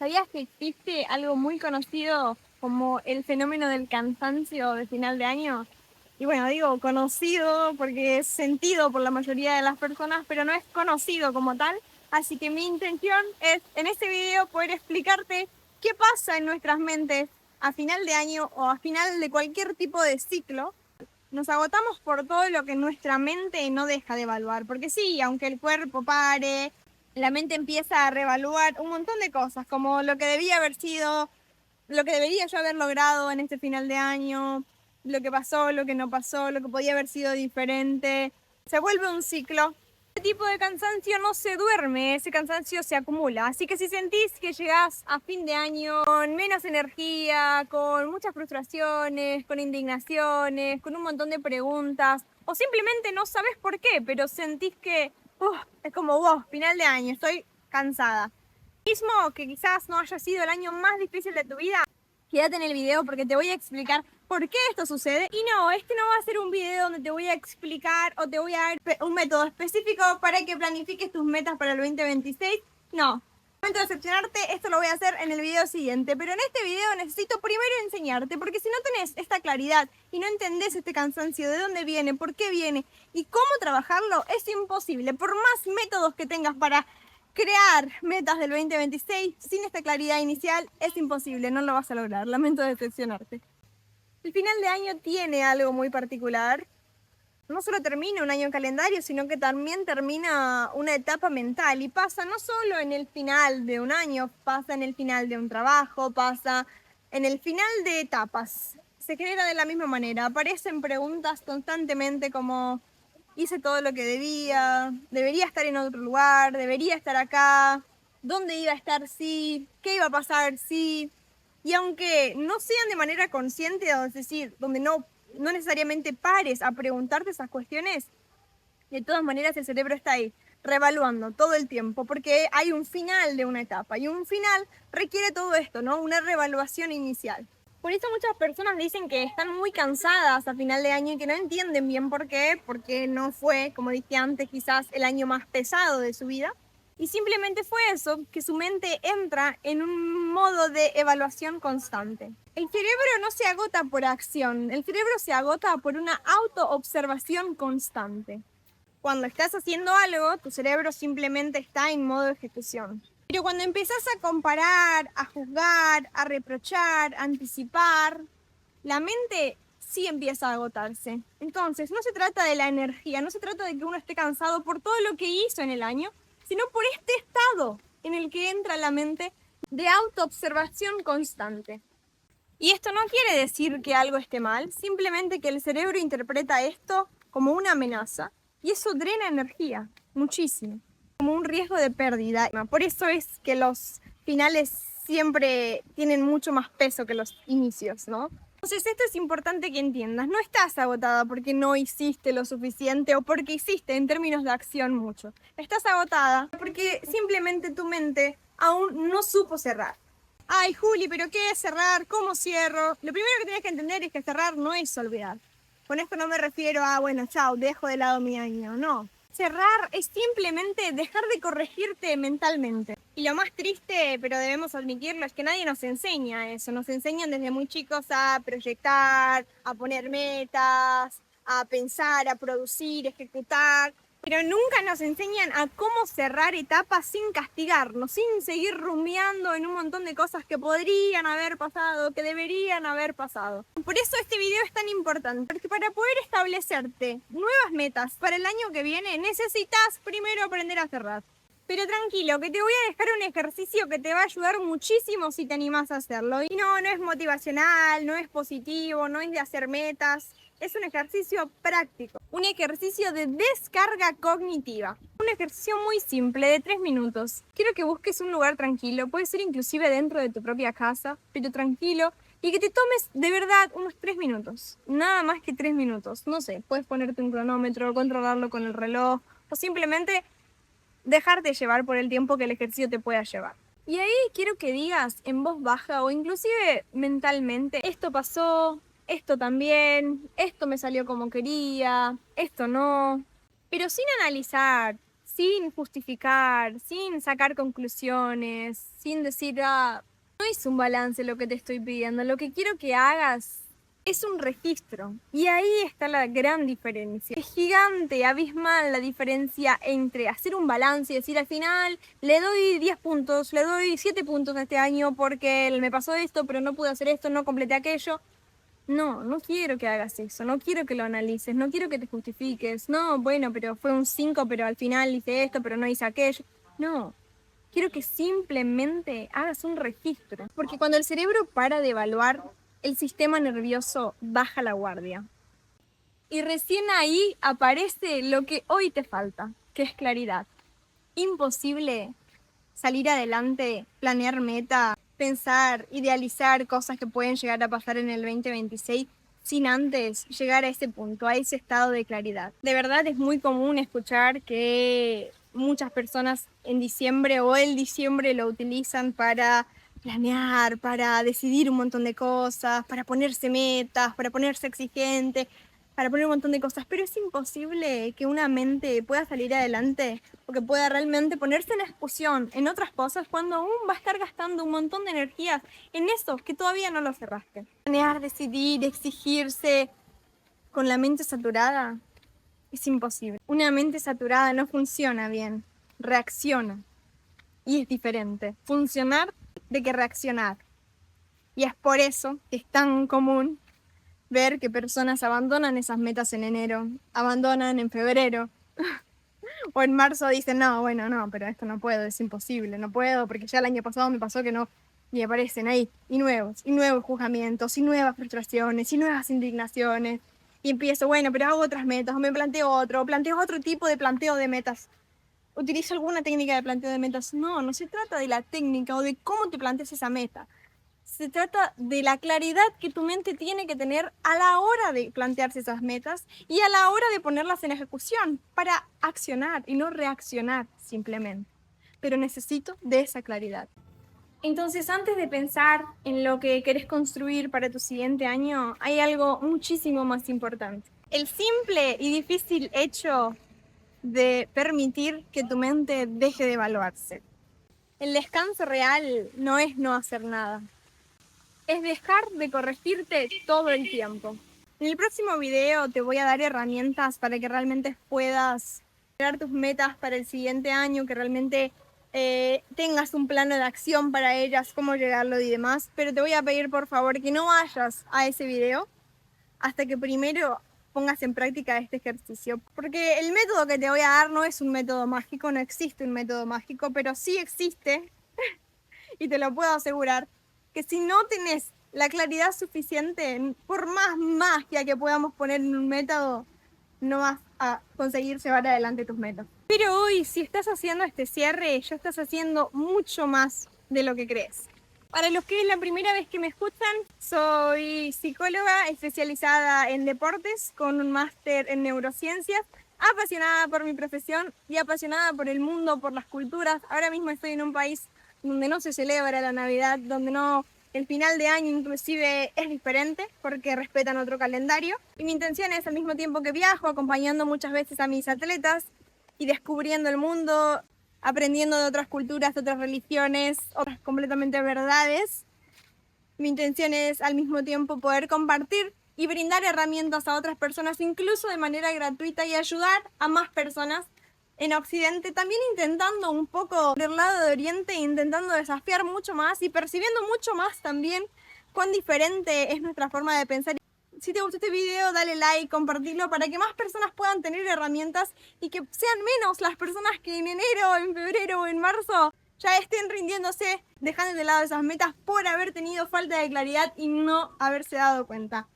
¿Sabías que existe algo muy conocido como el fenómeno del cansancio de final de año? Y bueno, digo conocido porque es sentido por la mayoría de las personas, pero no es conocido como tal. Así que mi intención es en este video poder explicarte qué pasa en nuestras mentes a final de año o a final de cualquier tipo de ciclo. Nos agotamos por todo lo que nuestra mente no deja de evaluar, porque sí, aunque el cuerpo pare, la mente empieza a reevaluar un montón de cosas, como lo que debía haber sido, lo que debería yo haber logrado en este final de año, lo que pasó, lo que no pasó, lo que podía haber sido diferente. Se vuelve un ciclo. Este tipo de cansancio no se duerme, ese cansancio se acumula. Así que si sentís que llegás a fin de año con menos energía, con muchas frustraciones, con indignaciones, con un montón de preguntas, o simplemente no sabes por qué, pero sentís que es como, wow, final de año, estoy cansada. Mismo que quizás no haya sido el año más difícil de tu vida, quédate en el video porque te voy a explicar por qué esto sucede. Y no, este no va a ser un video donde te voy a explicar o te voy a dar un método específico para que planifiques tus metas para el 2026. No. Momento de decepcionarte, esto lo voy a hacer en el video siguiente, pero en este video necesito primero enseñarte, porque si no tenés esta claridad y no entendés este cansancio, de dónde viene, por qué viene y cómo trabajarlo, es imposible. Por más métodos que tengas para crear metas del 2026 sin esta claridad inicial es imposible, no lo vas a lograr, lamento decepcionarte. El final de año tiene algo muy particular. No solo termina un año en calendario, sino que también termina una etapa mental y pasa no solo en el final de un año, pasa en el final de un trabajo, pasa en el final de etapas. Se genera de la misma manera, aparecen preguntas constantemente como hice todo lo que debía, debería estar en otro lugar, debería estar acá, dónde iba a estar si, qué iba a pasar si. Y aunque no sean de manera consciente, es decir, donde no necesariamente pares a preguntarte esas cuestiones, de todas maneras el cerebro está ahí, reevaluando todo el tiempo, porque hay un final de una etapa y un final requiere todo esto, ¿no? Una reevaluación inicial. Por eso muchas personas dicen que están muy cansadas a final de año y que no entienden bien por qué, porque no fue, como dije antes, quizás el año más pesado de su vida. Y simplemente fue eso, que su mente entra en un modo de evaluación constante. El cerebro no se agota por acción, el cerebro se agota por una autoobservación constante. Cuando estás haciendo algo, tu cerebro simplemente está en modo de ejecución. Pero cuando empezás a comparar, a juzgar, a reprochar, a anticipar, la mente sí empieza a agotarse. Entonces, no se trata de la energía, no se trata de que uno esté cansado por todo lo que hizo en el año, sino por este estado en el que entra la mente de autoobservación constante. Y esto no quiere decir que algo esté mal, simplemente que el cerebro interpreta esto como una amenaza y eso drena energía, muchísimo, como un riesgo de pérdida. Por eso es que los finales siempre tienen mucho más peso que los inicios, ¿no? Entonces esto es importante que entiendas, no estás agotada porque no hiciste lo suficiente o porque hiciste en términos de acción mucho. Estás agotada porque simplemente tu mente aún no supo cerrar. Ay, Juli, ¿pero qué es cerrar? ¿Cómo cierro? Lo primero que tienes que entender es que cerrar no es olvidar. Con esto no me refiero a, bueno, chao, dejo de lado mi año. No. Cerrar es simplemente dejar de corregirte mentalmente. Y lo más triste, pero debemos admitirlo, es que nadie nos enseña eso. Nos enseñan desde muy chicos a proyectar, a poner metas, a pensar, a producir, ejecutar. Pero nunca nos enseñan a cómo cerrar etapas sin castigarnos, sin seguir rumiando en un montón de cosas que podrían haber pasado, que deberían haber pasado. Por eso este video es tan importante, porque para poder establecerte nuevas metas para el año que viene, necesitas primero aprender a cerrar. Pero tranquilo, que te voy a dejar un ejercicio que te va a ayudar muchísimo si te animás a hacerlo. Y no es motivacional, no es positivo, no es de hacer metas. Es un ejercicio práctico, un ejercicio de descarga cognitiva. Un ejercicio muy simple de 3 minutos. Quiero que busques un lugar tranquilo, puede ser inclusive dentro de tu propia casa, pero tranquilo, y que te tomes de verdad unos 3 minutos. Nada más que 3 minutos. No sé, puedes ponerte un cronómetro, controlarlo con el reloj, o simplemente dejarte llevar por el tiempo que el ejercicio te pueda llevar. Y ahí quiero que digas en voz baja o inclusive mentalmente, esto pasó, esto también, esto me salió como quería, esto no. Pero sin analizar, sin justificar, sin sacar conclusiones, sin decir, no es un balance lo que te estoy pidiendo, lo que quiero que hagas es un registro. Y ahí está la gran diferencia. Es gigante, abismal la diferencia entre hacer un balance y decir al final le doy 10 puntos, le doy 7 puntos este año porque me pasó esto, pero no pude hacer esto, no completé aquello. No, no quiero que hagas eso, no quiero que lo analices, no quiero que te justifiques. No, bueno, pero fue un 5, pero al final hice esto, pero no hice aquello. No, quiero que simplemente hagas un registro. Porque cuando el cerebro para de evaluar, el sistema nervioso baja la guardia. Y recién ahí aparece lo que hoy te falta, que es claridad. Imposible salir adelante, planear meta, pensar, idealizar cosas que pueden llegar a pasar en el 2026 sin antes llegar a ese punto, a ese estado de claridad. De verdad es muy común escuchar que muchas personas en diciembre o el diciembre lo utilizan para planear, para decidir un montón de cosas, para ponerse metas, para ponerse exigente, para poner un montón de cosas, pero es imposible que una mente pueda salir adelante o que pueda realmente ponerse en ejecución en otras cosas cuando aún va a estar gastando un montón de energías en eso que todavía no lo cerraste. Planear, decidir, exigirse con la mente saturada es imposible. Una mente saturada no funciona bien, reacciona y es diferente. Funcionar de que reaccionar. Y es por eso que es tan común ver que personas abandonan esas metas en enero, abandonan en febrero, o en marzo dicen, no, bueno, no, pero esto no puedo, es imposible, no puedo, porque ya el año pasado me pasó que no, y aparecen ahí, y nuevos juzgamientos, y nuevas frustraciones, y nuevas indignaciones, y empiezo, bueno, pero hago otras metas, o me planteo otro tipo de planteo de metas. ¿Utilizo alguna técnica de planteo de metas? No, no se trata de la técnica o de cómo te planteas esa meta. Se trata de la claridad que tu mente tiene que tener a la hora de plantearse esas metas y a la hora de ponerlas en ejecución para accionar y no reaccionar simplemente. Pero necesito de esa claridad. Entonces, antes de pensar en lo que querés construir para tu siguiente año, hay algo muchísimo más importante. El simple y difícil hecho de permitir que tu mente deje de evaluarse. El descanso real no es no hacer nada. Es dejar de corregirte todo el tiempo. En el próximo video te voy a dar herramientas para que realmente puedas crear tus metas para el siguiente año, que realmente tengas un plano de acción para ellas, cómo llegarlo y demás. Pero te voy a pedir por favor que no vayas a ese video hasta que primero pongas en práctica este ejercicio. Porque el método que te voy a dar no es un método mágico, no existe un método mágico, pero sí existe, y te lo puedo asegurar, que si no tenés la claridad suficiente, por más magia que podamos poner en un método, no vas a conseguir llevar adelante tus metas. Pero hoy, si estás haciendo este cierre, ya estás haciendo mucho más de lo que crees. Para los que es la primera vez que me escuchan, soy psicóloga especializada en deportes con un máster en neurociencias, apasionada por mi profesión y apasionada por el mundo, por las culturas. Ahora mismo estoy en un país donde no se celebra la Navidad, donde no, el final de año inclusive es diferente porque respetan otro calendario. Y mi intención es, al mismo tiempo que viajo, acompañando muchas veces a mis atletas y descubriendo el mundo, aprendiendo de otras culturas, de otras religiones, otras completamente verdades, mi intención es al mismo tiempo poder compartir y brindar herramientas a otras personas, incluso de manera gratuita, y ayudar a más personas en Occidente, también intentando un poco del lado de Oriente, intentando desafiar mucho más y percibiendo mucho más también cuán diferente es nuestra forma de pensar. Si te gustó este video, dale like, compartilo para que más personas puedan tener herramientas y que sean menos las personas que en enero, en febrero o en marzo ya estén rindiéndose, dejando de lado esas metas por haber tenido falta de claridad y no haberse dado cuenta.